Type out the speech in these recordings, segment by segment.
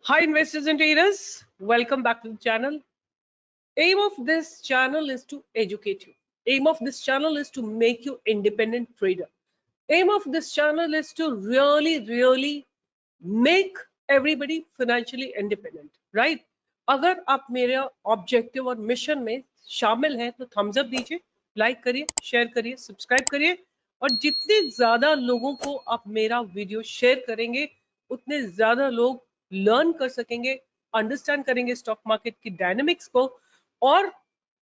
Hi investors and traders, welcome back to the channel. Aim of this channel is to educate you. Aim of this channel is to make you independent trader. Aim of this channel is to really make everybody financially independent, right? अगर आप मेरे objective और mission में शामिल हैं तो Thums up दीजिए, like करिए, शेयर करिए, सब्सक्राइब करिए और जितने ज्यादा लोगों को आप मेरा वीडियो शेयर करेंगे उतने ज्यादा लोग लर्न कर सकेंगे, अंडरस्टैंड करेंगे स्टॉक मार्केट की डायनेमिक्स को और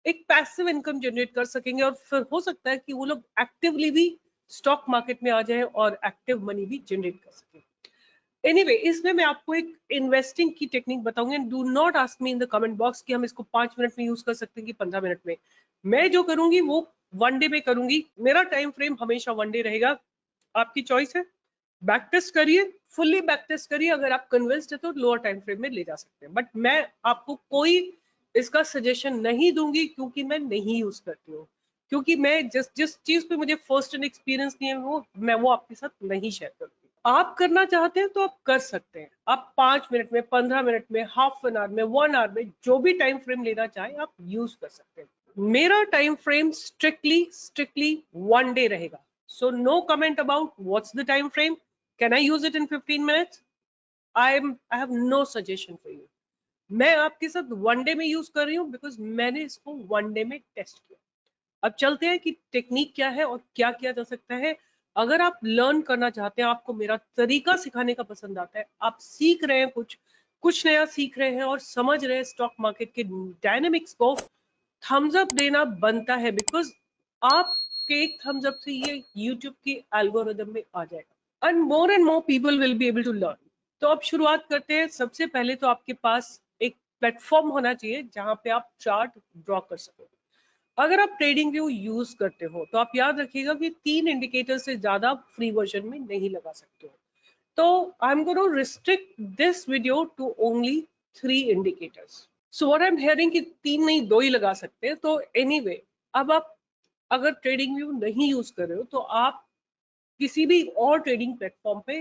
एक पैसिव इनकम जनरेट कर सकेंगे और फिर हो सकता है कि वो लोग एक्टिवली भी स्टॉक मार्केट में आ जाए और एक्टिव मनी भी जनरेट कर सके। एनीवे इसमें मैं आपको एक इन्वेस्टिंग की टेक्निक बताऊंगी and do not ask me in the comment box कि हम इसको 5 मिनट में यूज कर सकते हैं कि 15 मिनट में। मैं जो करूंगी वो वन डे में करूंगी। मेरा टाइम फ्रेम हमेशा वन डे रहेगा, आपकी चॉइस है। बैक टेस्ट करिए, फुल्ली बैक टेस्ट करिए, अगर आप कन्विंस्ड है तो लोअर टाइम फ्रेम में ले जा सकते हैं, बट मैं आपको कोई इसका सजेशन नहीं दूंगी क्योंकि मैं नहीं यूज करती हूँ, क्योंकि मैं जिस जिस चीज पे मुझे फर्स्ट एंड एक्सपीरियंस नहीं है वो आपके साथ नहीं शेयर करती। आप करना चाहते हैं तो आप कर सकते हैं, आप 5 मिनट में, 15 मिनट में, हाफ एन आवर में, 1 आवर में, जो भी टाइम फ्रेम लेना चाहे आप यूज कर सकते हैं। मेरा time frame strictly one day रहेगा, so no comment about what's the time frame, can I use it in 15 minutes? I have no suggestion for you. मैं आपके साथ वन डे में यूज कर रही हूँ बिकॉज मैंने इसको वन डे में टेस्ट किया। अब चलते हैं कि टेक्निक क्या है और क्या किया जा सकता है। अगर आप लर्न करना चाहते हैं, आपको मेरा तरीका सिखाने का पसंद आता है, आप सीख रहे हैं, कुछ नया सीख रहे हैं और समझ रहे हैं स्टॉक मार्केट के डायनेमिक्स को, थम्स अप देना बनता है बिकॉज आपके एक थम्स अप से ये यूट्यूब की एल्गोरिदम में आ जाएगा and more people will be able to learn. तो अब शुरुआत करते हैं। सबसे पहले तो आपके पास एक प्लेटफॉर्म होना चाहिए जहां पे आप चार्ट ड्रॉ कर सको। अगर आप ट्रेडिंग व्यू यूज करते हो तो आप याद रखिएगा कि 3 इंडिकेटर से ज्यादा फ्री वर्जन में नहीं लगा सकते हो। तो I am gonna restrict this video to only 3 indicators. So what I am hearing कि 3 नहीं 2 ही लगा सकते हैं। तो एनीवे अब आप अगर ट्रेडिंग व्यू नहीं यूज कर रहे हो तो आप किसी भी और ट्रेडिंग प्लेटफॉर्म पे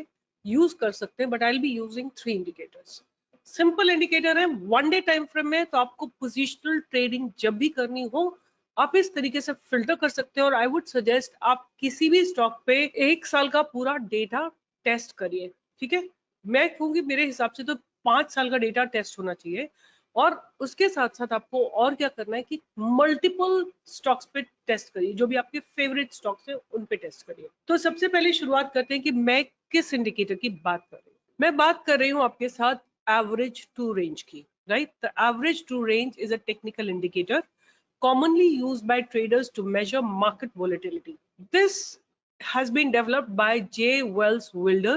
यूज कर सकते हैं, but I will be using 3 indicators. Simple indicator है, वन डे टाइम फ्रेम में, तो आपको पोजिशनल ट्रेडिंग जब भी करनी हो आप इस तरीके से फिल्टर कर सकते हो और आई वुड सजेस्ट आप किसी भी स्टॉक पे 1 साल का पूरा डेटा टेस्ट करिए। ठीक है, मैं कहूंगी मेरे हिसाब से तो 5 साल का डेटा टेस्ट होना चाहिए और उसके साथ साथ आपको और क्या करना है कि मल्टीपल स्टॉक्स पे टेस्ट करिए, जो भी आपके फेवरेट स्टॉक्स है उन पे टेस्ट करिए। तो सबसे पहले शुरुआत करते हैं कि मैं किस इंडिकेटर की बात कर रही हूँ। मैं बात कर रही हूँ आपके साथ एवरेज टू रेंज की, right? The average true range is a technical indicator commonly used by traders to measure market volatility. This has been developed by J. Wells Wilder.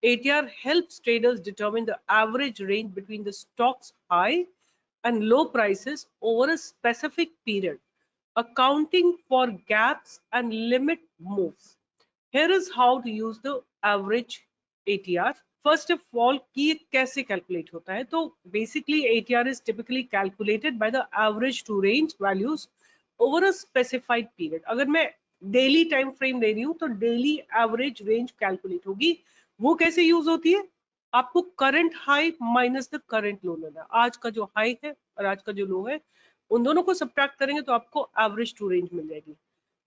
ATR helps traders determine the average range between the stock's high and low prices over a specific period, accounting for gaps and limit moves. Here is how to use the average ATR. First of all कि ये कैसे calculate होता है, तो basically ATR is typically calculated by the average true range values over a specified period. अगर मैं daily time frame ले रही हूँ तो डेली एवरेज रेंज कैलकुलेट होगी। वो कैसे यूज होती है? आपको current high minus the current low लेना। आज का जो हाई है और आज का जो लो है उन दोनों को सब्ट्रैक्ट करेंगे तो आपको एवरेज टू रेंज मिल जाएगी।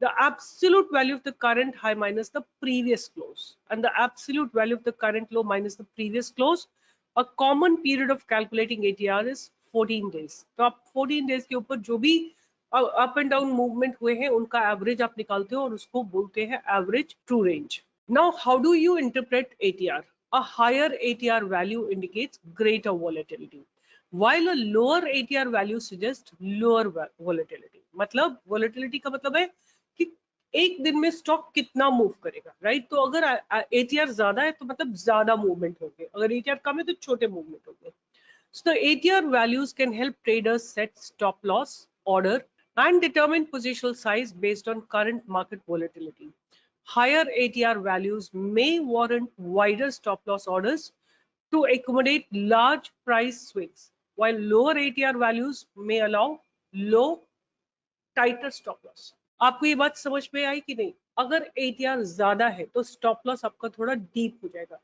The absolute value of the current high minus the previous close and the absolute value of the current low minus the previous close. A common period of calculating ATR is 14 days. तो आप 14 days के ऊपर जो भी up and down movement हुए हैं उनका average आप निकालते हो और उसको बोलते हैं average true range. Now, how do you interpret ATR? A higher ATR value indicates greater volatility, while a lower ATR value suggests lower volatility. मतलब volatility का मतलब है कि एक दिन में स्टॉक कितना मूव करेगा, राइट? तो अगर ATR ज्यादा है तो मतलब ज्यादा मूवमेंट होंगे, अगर ATR कम है तो छोटे मूवमेंट होंगे। So the ATR values can help traders set stop loss order and determine positional size based on current market volatility. Higher ATR values may warrant wider stop loss orders to accommodate large price swings, while lower ATR values may allow low tighter stop loss. आपको ये बात समझ में आई कि नहीं? अगर ATR ज्यादा है तो स्टॉप लॉस आपका थोड़ा डीप हो जाएगा,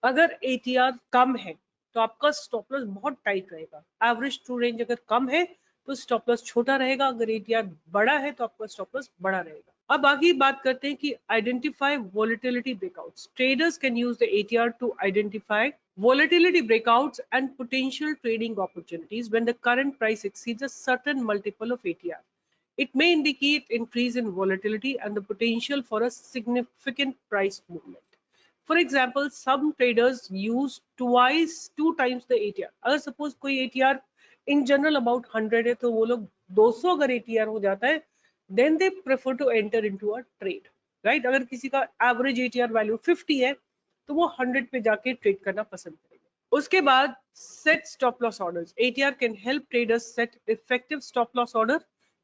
अगर ATR कम है तो आपका स्टॉप लॉस बहुत टाइट रहेगा। एवरेज ट्रू रेंज अगर कम है तो स्टॉप लॉस छोटा रहेगा, अगर एटीआर बड़ा है तो आपका स्टॉप लॉस बड़ा रहेगा। अब आगे बात करते हैं कि identify volatility breakouts. Traders can use the ATR to identify volatility breakouts and potential trading opportunities when the current price exceeds a certain multiple of ATR. It may indicate increase in volatility and the potential for a significant price movement. For example, some traders use two times the ATR. अगर suppose कोई ATR in general about 100 है तो वो लोग 200 अगर ATR हो जाता है then they prefer to enter into a trade, right? अगर किसी का average ATR value 50 है तो वो 100 पे जाके ट्रेड करना पसंद करेंगे। उसके बाद set stop loss orders. ATR can help traders set effective stop loss order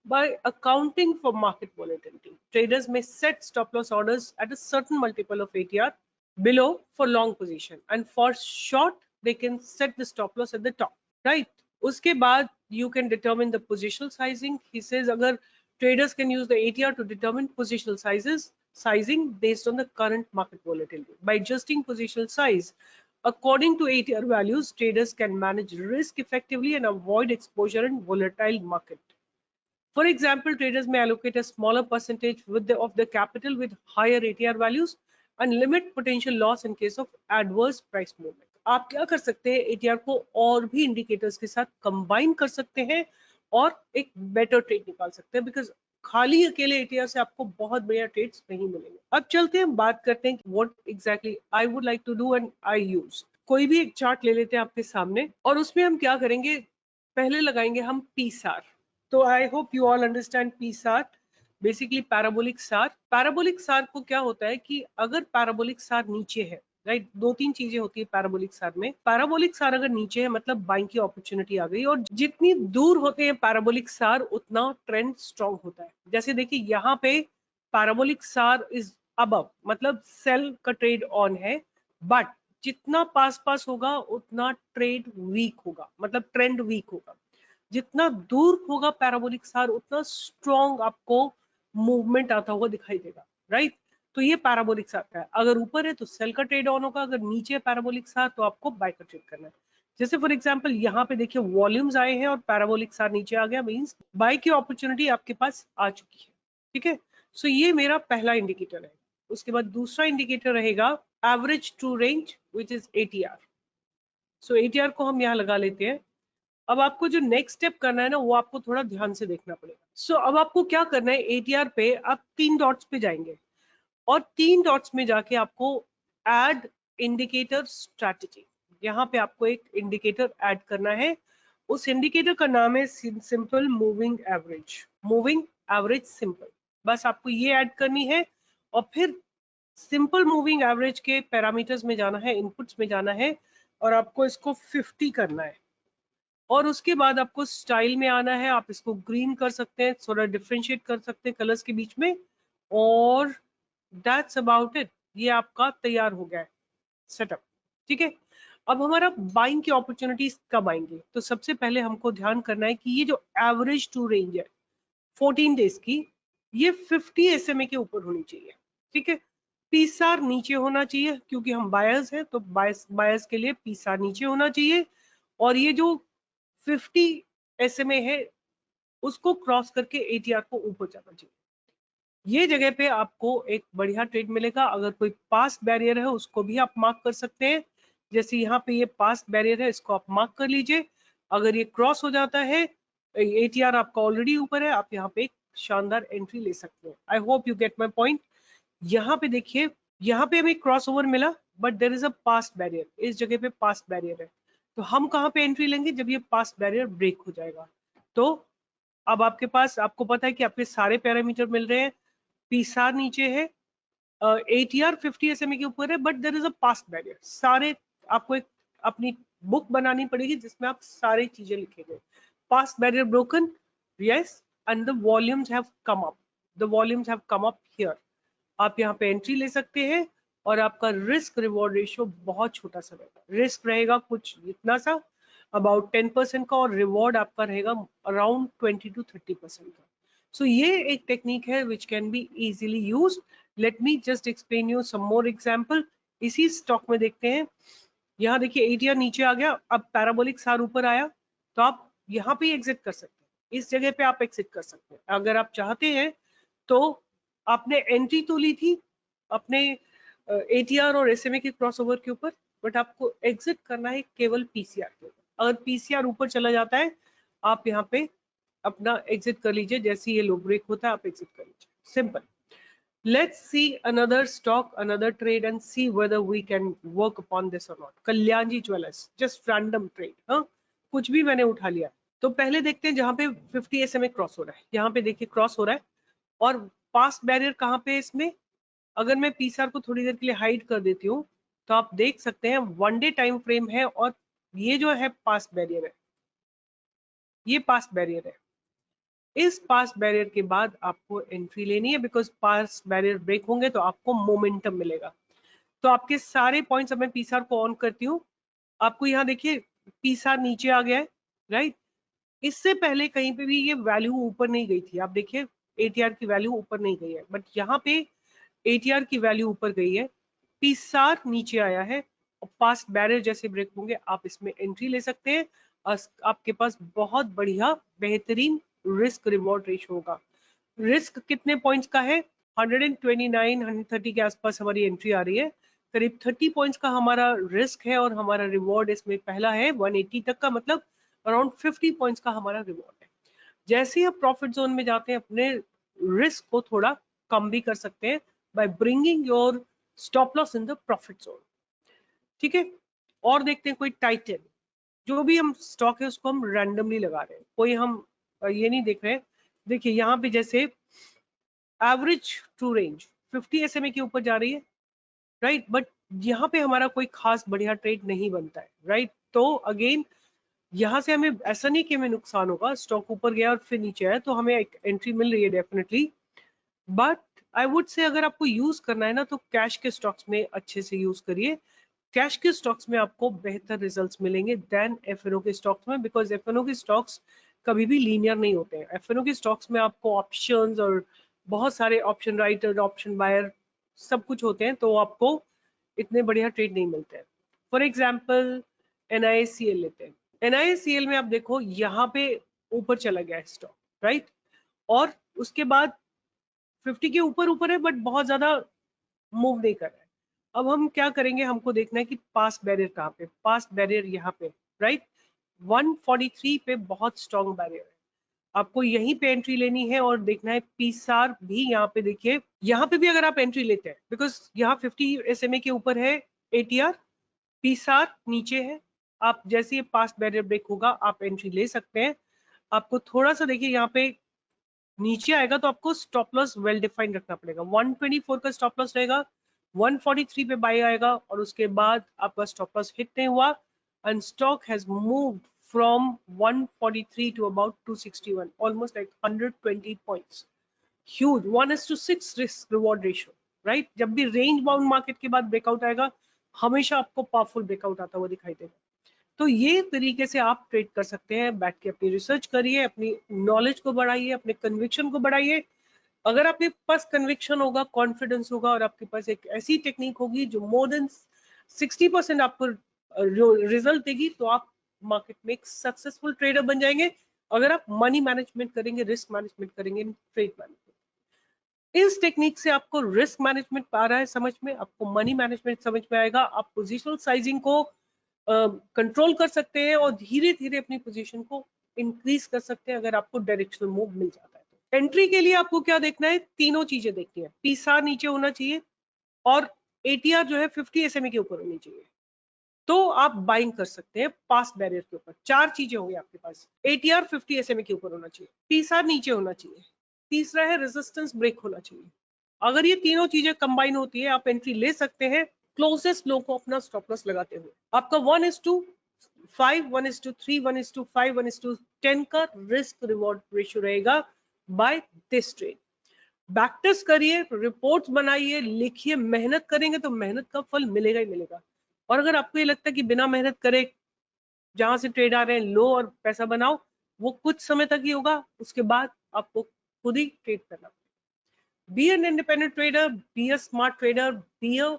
by accounting for market volatility. Traders may set stop loss orders at a certain multiple of ATR below for long position, and for short they can set the stop loss at the top, right? उसके बाद you can determine the positional sizing. He says अगर traders can use the ATR to determine positional sizing based on the current market volatility. By adjusting positional size according to ATR values, traders can manage risk effectively and avoid exposure in volatile market. For example, traders may allocate a smaller percentage of the capital with higher ATR values and limit potential loss in case of adverse price movement. आप क्या कर सकते हैं, ATR को और भी indicators के साथ कंबाइन कर सकते हैं और एक बेटर ट्रेड निकाल सकते हैं, बिकॉज खाली अकेले एटीआर से आपको बहुत बढ़िया ट्रेड्स नहीं मिलेंगे। अब चलते हैं, बात करते हैं what exactly I would like to do and I use. कोई भी एक चार्ट ले लेते हैं आपके सामने और उसमें हम क्या करेंगे, पहले लगाएंगे हम पीसार। तो I hope you all understand PSAR, basically parabolic SAR. Parabolic SAR को क्या होता है कि अगर पैराबोलिक सार नीचे है, राइट, दो तीन चीजें होती है पैराबोलिक सार में। पैराबोलिक सार अगर नीचे है मतलब बाइंग की अपॉर्चुनिटी आ गई, और जितनी दूर होते हैं पैराबोलिक सार उतना ट्रेंड स्ट्रॉन्ग होता है। जैसे देखिए यहाँ पे पैराबोलिक सार इज अबव, मतलब सेल का ट्रेड ऑन है, बट जितना पास पास होगा उतना ट्रेड वीक होगा, मतलब ट्रेंड वीक होगा। जितना दूर होगा पैराबोलिक सार उतना स्ट्रॉन्ग आपको मूवमेंट आता हुआ दिखाई देगा, राइट? तो ये पैराबोलिक सार का है। अगर ऊपर है तो सेल का ट्रेड ऑन होगा, अगर नीचे है पैराबोलिक सार तो आपको बाय का ट्रेड करना है। जैसे फॉर एग्जांपल यहाँ पे देखिए वॉल्यूम्स आए हैं और पैराबोलिक सार नीचे आ गया, मींस बाय की अपॉर्चुनिटी आपके पास आ चुकी है, ठीक है? सो ये मेरा पहला इंडिकेटर है। उसके बाद दूसरा इंडिकेटर रहेगा average true range which is ATR. So ATR को हम यहाँ लगा लेते हैं। अब आपको जो नेक्स्ट स्टेप करना है ना वो आपको थोड़ा ध्यान से देखना पड़ेगा। सो अब आपको क्या करना है, एटीआर पे आप 3 डॉट्स पे जाएंगे और 3 डॉट्स में जाके आपको ऐड इंडिकेटर स्ट्रैटेजी, यहाँ पे आपको एक इंडिकेटर ऐड करना है। उस इंडिकेटर का नाम है simple moving average. Moving average simple, बस आपको ये ऐड करनी है और फिर सिंपल मूविंग एवरेज के पैरामीटर्स में जाना है, इनपुट्स में जाना है और आपको इसको 50 करना है। और उसके बाद आपको स्टाइल में आना है, आप इसको ग्रीन कर सकते हैं, थोड़ा डिफरेंशिएट कर सकते हैं कलर्स के बीच में, और दैट्स अबाउट इट। ये आपका तैयार हो गया है सेटअप, ठीक है? अब हमारा बाइंग की अपॉर्चुनिटीज कब आएंगे, तो सबसे पहले हमको ध्यान करना है कि ये जो एवरेज टू रेंज है 14 डेज की, ये 50 SMA के ऊपर होनी चाहिए, ठीक है? पीसार नीचे होना चाहिए क्योंकि हम बायर्स हैं, तो बायर्स के लिए पीसार नीचे होना चाहिए, और ये जो 50 SMA है उसको क्रॉस करके एटीआर को ऊपर जाना चाहिए। ये जगह पे आपको एक बढ़िया ट्रेड मिलेगा। अगर कोई पास बैरियर है उसको भी आप मार्क कर सकते हैं, जैसे यहाँ पे ये पास बैरियर है, इसको आप मार्क कर लीजिए। अगर ये क्रॉस हो जाता है, एटीआर आपका ऑलरेडी ऊपर है, आप यहाँ पे एक शानदार एंट्री ले सकते हैं। I hope you get my point. यहाँ पे देखिए, यहाँ पे हमें क्रॉस ओवर मिला but there is a pass barrier, इस जगह पे पास बैरियर है, तो हम कहाँ पे एंट्री लेंगे, जब ये पास बैरियर ब्रेक हो जाएगा। तो अब आपके पास, आपको पता है कि आपके सारे पैरामीटर मिल रहे हैं। पीसार नीचे है, एटीआर 50 SMA के ऊपर है, but there is a pass barrier. सारे आपको एक अपनी बुक बनानी पड़ेगी जिसमें आप सारी चीजें लिखेंगे। Pass barrier broken, yes, and the volumes have come up, the volumes have come up here. आप यहाँ पे एंट्री ले सकते हैं और आपका रिस्क रिवॉर्ड रेशियो बहुत छोटा सा रहेगा। रिस्क रहेगा कुछ इतना सा, अबाउट 10% का, और रिवॉर्ड आपका रहेगा अराउंड 20 to 30% का। सो ये एक टेक्निक है which can be easily use. Let me just explain you some more example. इसी स्टॉक में देखते हैं, यहाँ देखिए एटीआर नीचे आ गया, अब पैराबोलिक सार ऊपर आया, तो आप यहाँ पे एग्जिट कर सकते हैं, इस जगह पे आप एग्जिट कर सकते हैं अगर आप चाहते हैं। तो आपने एंट्री तो ली थी अपने एटीआर और एसएमए के क्रॉसओवर के ऊपर, बट आपको एग्जिट करना है केवल पीसीआर के ऊपर। अगर पीसीआर ऊपर चला जाता है, आप यहाँ पे अपना एग्जिट कर लीजिए, जैसे ये लो ब्रेक होता है आप एग्जिट कर लीजिए, simple. Let's see another stock, another trade and see whether we can work upon this or not. Kalyanji jewellers, just random trade, हाँ, कुछ भी मैंने उठा लिया। तो पहले देखते हैं जहां पे 50 SMA क्रॉस हो रहा है, यहाँ पे देखिए क्रॉस हो रहा है, और पास्ट बैरियर कहाँ पे है इसमें। अगर मैं पीसीआर को थोड़ी देर के लिए हाइड कर देती हूँ, तो आप देख सकते हैं 1 डे टाइम फ्रेम है, और ये जो है पास्ट बैरियर है, ये पास्ट बैरियर है। इस पास बैरियर के बाद आपको एंट्री लेनी है, बिकॉज पास बैरियर ब्रेक होंगे तो आपको मोमेंटम मिलेगा। तो आपके सारे पॉइंट्स, अब मैं पीसीआर को ऑन करती हूँ, आपको यहाँ देखिए पीसीआर नीचे आ गया है, राइट। इससे पहले कहीं पे भी ये वैल्यू ऊपर नहीं गई थी, आप देखिए एटीआर की वैल्यू ऊपर नहीं गई है, बट यहाँ पे एटीआर की वैल्यू ऊपर गई है, पीसीआर नीचे आया है, और पास्ट बैरियर जैसे ब्रेक होंगे आप इसमें एंट्री ले सकते हैं, और आपके पास बहुत बढ़िया बेहतरीन रिस्क रिवॉर्ड रेशियो होगा। रिस्क कितने पॉइंट्स का है, 129 130 के आसपास हमारी एंट्री आ रही है, करीब 30 पॉइंट्स का हमारा रिस्क है, और हमारा रिवॉर्ड इसमें पहला है 180 तक का, मतलब अराउंड 50 पॉइंट्स का हमारा रिवॉर्ड है। जैसे ही आप प्रॉफिट जोन में जाते हैं, अपने रिस्क को थोड़ा कम भी कर सकते हैं by bringing your stop loss in the profit zone, ठीक है। और देखते हैं कोई टाइटन, जो भी हम स्टॉक है उसको हम रैंडमली लगा रहे हैं, कोई हम ये नहीं देख रहे हैं। देखिए यहाँ पे जैसे एवरेज ट्रू रेंज 50 SMA के ऊपर जा रही है, राइट, बट यहाँ पे हमारा कोई खास बढ़िया ट्रेड नहीं बनता है, राइट। तो अगेन यहाँ से हमें ऐसा नहीं कि हमें नुकसान होगा, स्टॉक ऊपर गया और फिर नीचे आया तो हमें एक एंट्री मिल रही है definitely, but I would say अगर आपको यूज करना है ना, तो कैश के स्टॉक्स में अच्छे से यूज करिए। कैश के स्टॉक्स में आपको बेहतर रिजल्ट्स मिलेंगे देन एफएनओ के स्टॉक्स में, बिकॉज एफएनओ के स्टॉक्स कभी भी लीनियर नहीं होते हैं। एफएनओ के स्टॉक्स में आपको ऑप्शंस और बहुत सारे ऑप्शन राइटर, ऑप्शन बायर, सब कुछ होते हैं, तो आपको इतने बढ़िया ट्रेड नहीं मिलते हैं। फॉर एग्जाम्पल NICL लेते हैं, NICL में आप देखो यहाँ पे ऊपर चला गया है स्टॉक, राइट, और उसके बाद 50 के ऊपर ऊपर है, बट बहुत ज्यादा मूव नहीं कर रहा है। अब हम क्या करेंगे, हमको देखना है कि पास्ट बैरियर कहाँ पे, पास्ट बैरियर यहाँ पे, राइट, 143 पे बहुत स्ट्रॉन्ग बैरियर है, आपको यहीं पे एंट्री लेनी है, और देखना है पीसार भी यहाँ पे, देखिए यहाँ पे भी अगर आप एंट्री लेते हैं, बिकॉज यहाँ 50 SMA के ऊपर है एटीआर, पीसार नीचे है, आप जैसे ये पास्ट बैरियर ब्रेक होगा आप एंट्री ले सकते हैं। आपको थोड़ा सा देखिए यहाँ पे नीचे आएगा तो आपको स्टॉप लॉस वेल डिफाइंड रखना पड़ेगा, 124 का स्टॉप लॉस रहेगा, 143 पे बाय आएगा, और उसके बाद आपका स्टॉप लॉस हिट नहीं हुआ, and stock has moved from 143 to about 261, almost like 120 points, huge 1:6 risk reward ratio, right। जब भी रेंज बाउंड मार्केट के बाद ब्रेकआउट आएगा, हमेशा आपको पावरफुल ब्रेकआउट आता हुआ दिखाई देगा। तो ये तरीके से आप ट्रेड कर सकते हैं, बैठ के अपनी रिसर्च करिए, अपनी नॉलेज को बढ़ाइए, अपने कन्विक्शन को बढ़ाइए। अगर आपके पास कन्विक्शन होगा, कॉन्फिडेंस होगा, और आपके पास एक ऐसी टेक्निक होगी जो मोर देन 60% आपको रिजल्ट देगी, तो आप मार्केट में एक सक्सेसफुल ट्रेडर बन जाएंगे। अगर आप मनी मैनेजमेंट करेंगे, रिस्क मैनेजमेंट करेंगे, ट्रेड मैनेजमेंट, इस टेक्निक से आपको रिस्क मैनेजमेंट आ रहा है समझ में, आपको मनी मैनेजमेंट समझ में आएगा, आप पोजिशनल साइजिंग को कंट्रोल कर सकते हैं, और धीरे धीरे अपनी पोजीशन को इंक्रीज कर सकते हैं अगर आपको डायरेक्शनल मूव मिल जाता है। तो एंट्री के लिए आपको क्या देखना है, तीनों चीजें देखनी है, पीसार नीचे होना चाहिए, और एटीआर जो है 50 SMA के ऊपर होनी चाहिए, तो आप बाइंग कर सकते हैं पास्ट बैरियर के ऊपर। चार चीजें होंगी आपके पास, एटीआर 50 SMA के ऊपर होना चाहिए, पीसार नीचे होना चाहिए, तीसरा है रेजिस्टेंस ब्रेक होना चाहिए। अगर ये तीनों चीजें कंबाइन होती है, आप एंट्री ले सकते हैं क्लोजेस्ट लो को अपना स्टॉप लॉस लगाते हुए। आपका 1:5, 1:3, 1:5, 1:10 का रिस्क रिवॉर्ड रेशियो रहेगा by this trade. Back test करिए, रिपोर्ट्स बनाइए, लिखिए, मेहनत करेंगे तो मेहनत का फल मिलेगा ही मिलेगा। और अगर आपको ये लगता है कि बिना मेहनत करे जहां से ट्रेड आ रहे हैं लो और पैसा बनाओ, वो कुछ समय तक ही होगा, उसके बाद आपको खुद ही ट्रेड करना। Be an independent trader, be a smart trader, be a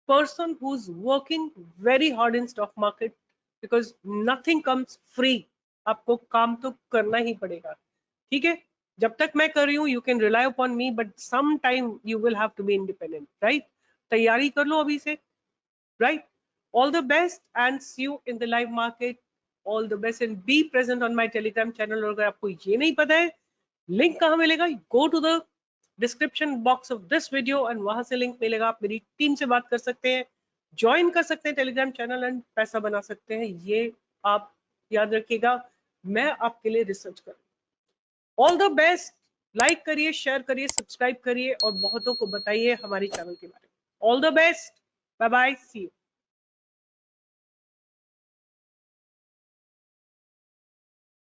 person who's working very hard in stock market, because nothing comes free. आपको काम तो करना ही पड़ेगा, ठीक है? जब तक मैं कर रही हूँ, you can rely upon me, but some time you will have to be independent, right? तैयारी कर लो अभी से, right? All the best and see you in the live market. All the best and be present on my Telegram channel. और अगर आपको ये नहीं पता है लिंक कहाँ मिलेगा, go to the description box of this video and वहां से लिंक मिलेगा. आप मेरी टीम से बात कर सकते हैं, ज्वाइन कर सकते हैं टेलीग्राम चैनल एंड पैसा बना सकते हैं. ये आप याद रखिएगा, मैं आपके लिए रिसर्च कर. All the best. लाइक करिए, शेयर करिए, सब्सक्राइब करिए और बहुतों को बताइए हमारे चैनल के बारे में. All the best. Bye bye, see you.